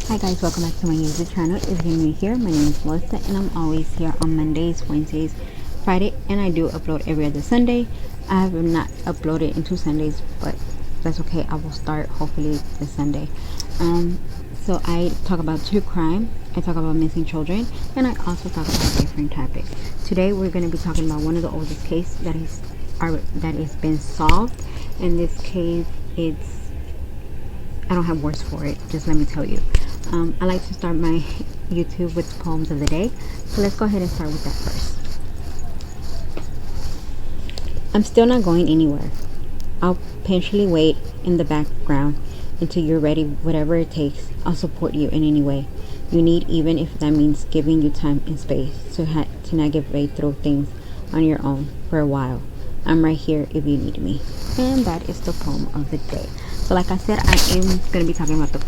Hi guys, welcome back to my YouTube channel. If you're new here, my name is Melissa and I'm always here on Mondays, Wednesdays, Friday, and I do upload every other Sunday. I have not uploaded in 2 Sundays, but that's okay. I will start hopefully this Sunday. So I talk about true crime, I talk about missing children, and I also talk about different topics. Today we're going to be talking about one of the oldest cases that is been solved. In this case, I don't have words for it, just let me tell you. I like to start my YouTube with poems of the day, so let's go ahead and start with that first. I'm still not going anywhere. I'll patiently wait in the background until you're ready. Whatever it takes, I'll support you in any way you need, even if that means giving you time and space to navigate through things on your own for a while. I'm right here if you need me. And that is the poem of the day. So like I said, I am going to be talking about the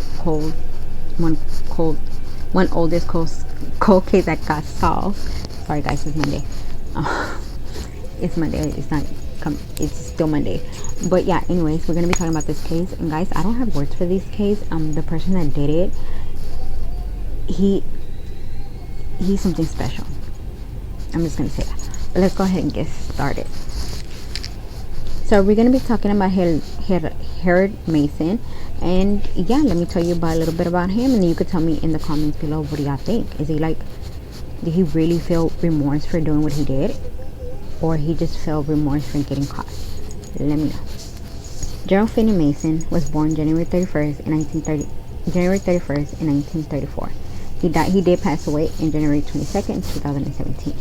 one oldest cold case that got solved. Sorry guys, it's Monday. It's Monday. It's still Monday. But yeah, anyways, we're gonna be talking about this case. And guys, I don't have words for this case. The person that did it, he's something special. I'm just gonna say that. But let's go ahead and get started. So we're going to be talking about Gerald Mason, and yeah, let me tell you a little bit about him, and then you could tell me in the comments below, what do y'all think? Did he really feel remorse for doing what he did, or he just felt remorse for getting caught? Let me know. Gerald Mason was born January 31st in 1934. He did pass away in January 22nd, 2017.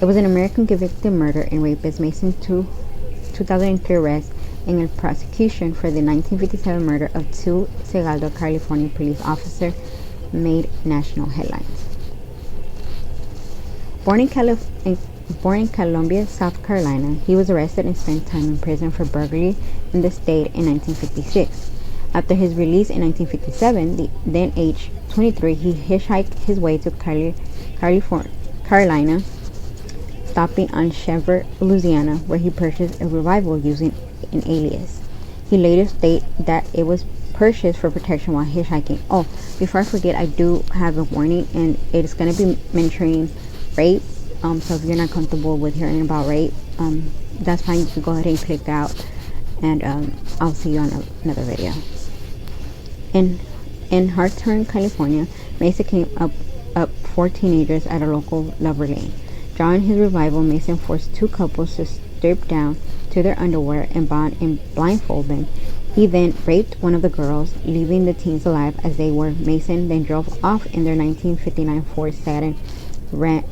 It was an American convicted murder and rapist. Mason 2003 arrest and prosecution for the 1957 murder of two Segundo, California police officers made national headlines. Born in Columbia, South Carolina, he was arrested and spent time in prison for burglary in the state in 1956. After his release in 1957, then age 23, he hitchhiked his way to Carolina, stopping on Chevre, Louisiana, where he purchased a revolver using an alias. He later stated that it was purchased for protection while hitchhiking. Oh, before I forget, I do have a warning, and it's going to be mentioning rape. So if you're not comfortable with hearing about rape, that's fine. You can go ahead and click out, and I'll see you on another video. In Hartshorn, California, Mason came up 4 teenagers at a local lover lane. Drawing his revolver, Mason forced 2 couples to strip down to their underwear and blindfold them. He then raped one of the girls, leaving the teens alive as they were. Mason then drove off in their 1959 Ford Saturn, ran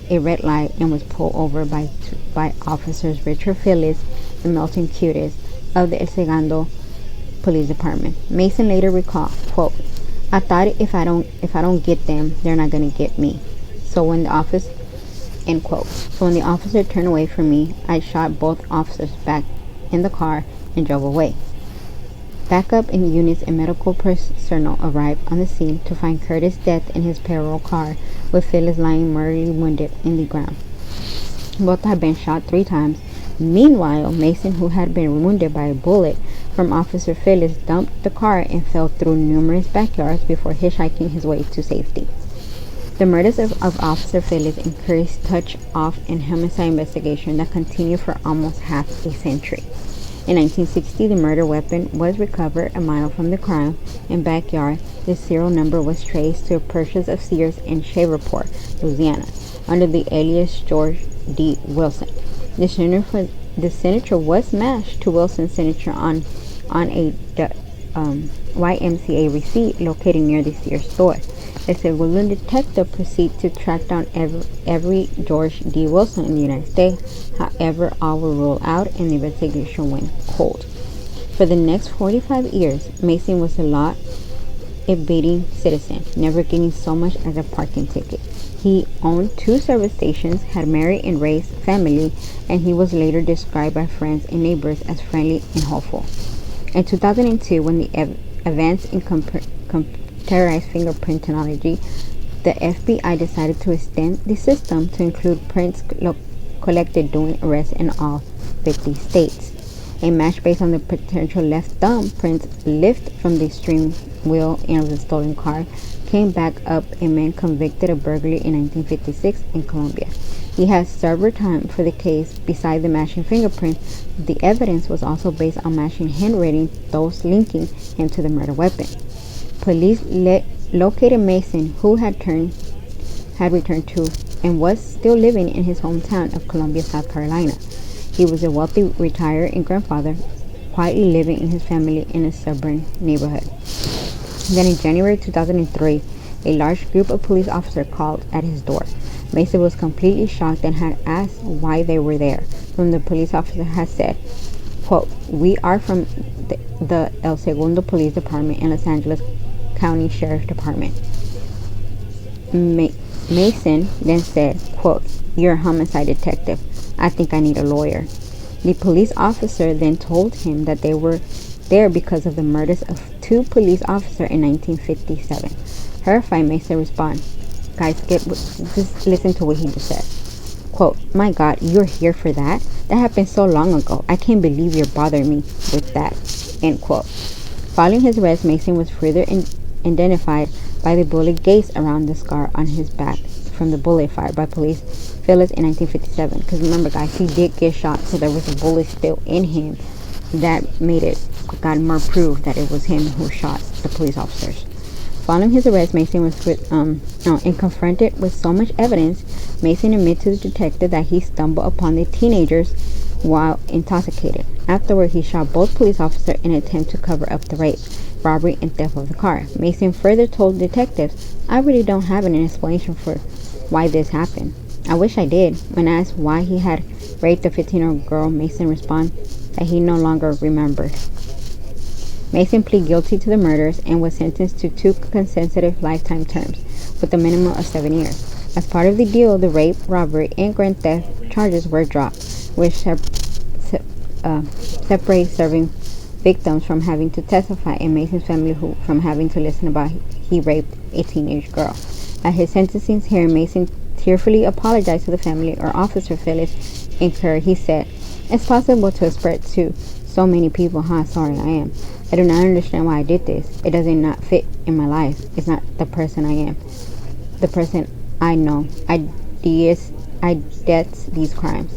a red light, and was pulled over by officers Richard Phillips and Milton Curtis of the Segundo Police Department. Mason later recalled, quote, "I thought if I don't get them, they're not gonna get me. So when the officer turned away from me, I shot both officers back in the car and drove away." Backup in units and medical personnel arrived on the scene to find Curtis dead in his parallel car, with Phyllis lying mortally wounded in the ground. Both had been shot 3 times. Meanwhile, Mason, who had been wounded by a bullet from Officer Phyllis, dumped the car and fell through numerous backyards before hitchhiking his way to safety. The murders of Officer Phillips encouraged touch-off and homicide investigation that continued for almost half a century. In 1960, the murder weapon was recovered a mile from the crime and backyard. The serial number was traced to a purchase of Sears in Shreveport, Louisiana, under the alias George D. Wilson. The signature was matched to Wilson's signature on a YMCA receipt located near the Sears store. A Segundo detective proceeded to track down every George D. Wilson in the United States. However, all were ruled out and the investigation went cold. For the next 45 years, Mason was a law-abiding citizen, never getting so much as a parking ticket. He owned 2 service stations, had married and raised family, and he was later described by friends and neighbors as friendly and hopeful. In 2002, when the advance in computerized fingerprint technology, the FBI decided to extend the system to include prints collected during arrests in all 50 states. A match based on the potential left thumb prints lifted from the steering wheel of the stolen car came back up a man convicted of burglary in 1956 in Colombia. He has served time for the case. Besides the matching fingerprint, the evidence was also based on matching handwriting, those linking him to the murder weapon. Police located Mason, who had returned to and was still living in his hometown of Columbia, South Carolina. He was a wealthy retired grandfather, quietly living in his family in a suburban neighborhood. Then in January 2003, a large group of police officers called at his door. Mason was completely shocked and had asked why they were there. When the police officer had said, quote, "We are from the El Segundo Police Department and Los Angeles County Sheriff's Department." Mason then said, quote, "You're a homicide detective. I think I need a lawyer." The police officer then told him that they were there because of the murders of 2 police officers in 1957. Horrified, Mason responded, guys, just listen to what he just said. Quote, "My God, you're here for that? That happened so long ago. I can't believe you're bothering me with that." End quote. Following his arrest, Mason was further identified by the bullet gaze around the scar on his back from the bullet fired by police Phyllis in 1957. Because remember, guys, he did get shot, so there was a bullet still in him. That got more proof that it was him who shot the police officers. Following his arrest, Mason was and confronted with so much evidence, Mason admitted to the detective that he stumbled upon the teenagers while intoxicated. Afterward, he shot both police officers in an attempt to cover up the rape, robbery, and theft of the car. Mason further told detectives, "I really don't have an explanation for why this happened. I wish I did." When asked why he had raped a 15-year-old girl, Mason responded that he no longer remembered. Mason pleaded guilty to the murders and was sentenced to 2 consecutive lifetime terms, with a minimum of 7 years. As part of the deal, the rape, robbery, and grand theft charges were dropped, which separate serving victims from having to testify and Mason's family from having to listen about he raped a teenage girl. At his sentencing hearing, Mason tearfully apologized to the family or Officer Phyllis incurred. He said, "It's possible to spread to so many people how sorry I am. I do not understand why I did this. It doesn't not fit in my life. It's not the person I am. The person I know. I did these crimes."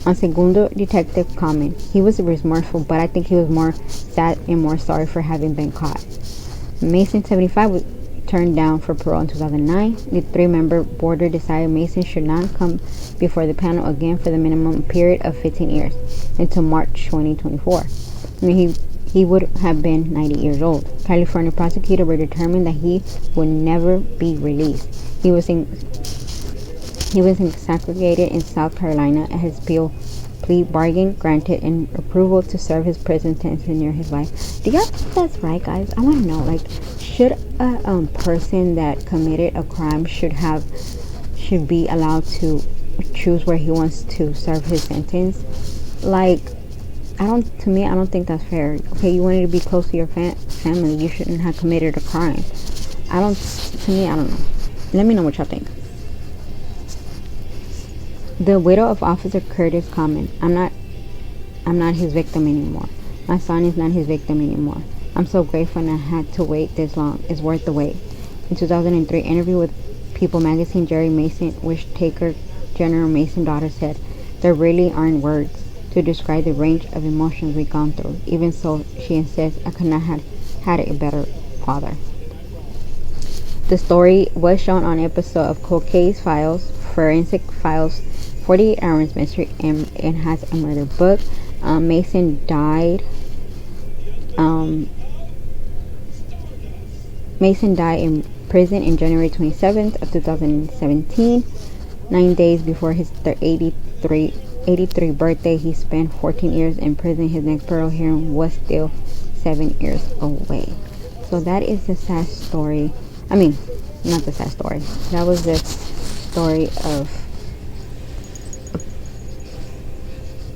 On Segundo, detective comment, "He was remorseful, but I think he was more sad and more sorry for having been caught." Mason, 75, was turned down for parole in 2009. The 3-member board decided Mason should not come before the panel again for the minimum period of 15 years until March 2024. He would have been 90 years old. California prosecutors were determined that he would never be released. He was incarcerated in South Carolina. His plea bargain granted and approval to serve his prison sentence near his life. Do y'all think that's right, guys? I want to know, like, should a person that committed a crime should be allowed to choose where he wants to serve his sentence? Like, I don't think that's fair. Okay, you wanted to be close to your family. You shouldn't have committed a crime. I don't know. Let me know what y'all think. The widow of Officer Curtis comment, I'm not his victim anymore. My son is not his victim anymore. I'm so grateful and I had to wait this long. It's worth the wait. In 2003 interview with People magazine, Gerald Mason, which Taker, General Mason's daughter, said, "There really aren't words to describe the range of emotions we've gone through. Even so," she insists, "I could not have had a better father." The story was shown on an episode of Cold Case Files, Forensic Files, 48 Hours Mystery, and it has a murder book. Mason died in prison in January 27th of 2017, 9 days before his 83 birthday. He spent 14 years in prison. His next parole hearing was still 7 years away. So that is the sad story. I mean, not the sad story. That was the story of a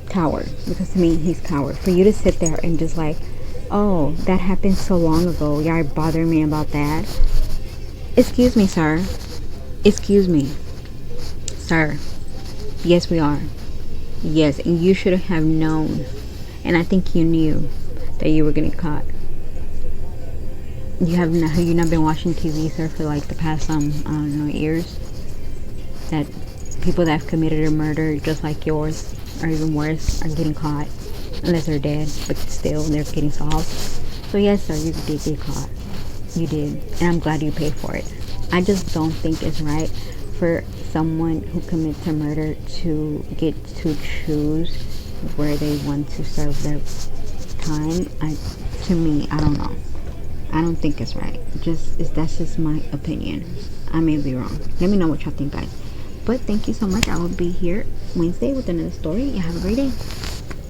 coward. Because to me, he's coward. For you to sit there and just like, "Oh, that happened so long ago. Y'all bothering me about that." Excuse me, sir. Excuse me, sir. Yes, we are. Yes, and you should have known And I think you knew that you were getting caught. You not been watching TV, sir, for like the past I don't know, years, that people that have committed a murder just like yours, or even worse, are getting caught, unless they're dead, but still they're getting solved. So yes, sir, you did get caught. You did, and I'm glad you paid for it. I just don't think it's right for someone who commits a murder to get to choose where they want to serve their time. To me, I don't know. I don't think it's right. That's just my opinion. I may be wrong. Let me know what y'all think, guys. But thank you so much. I will be here Wednesday with another story. You have a great day.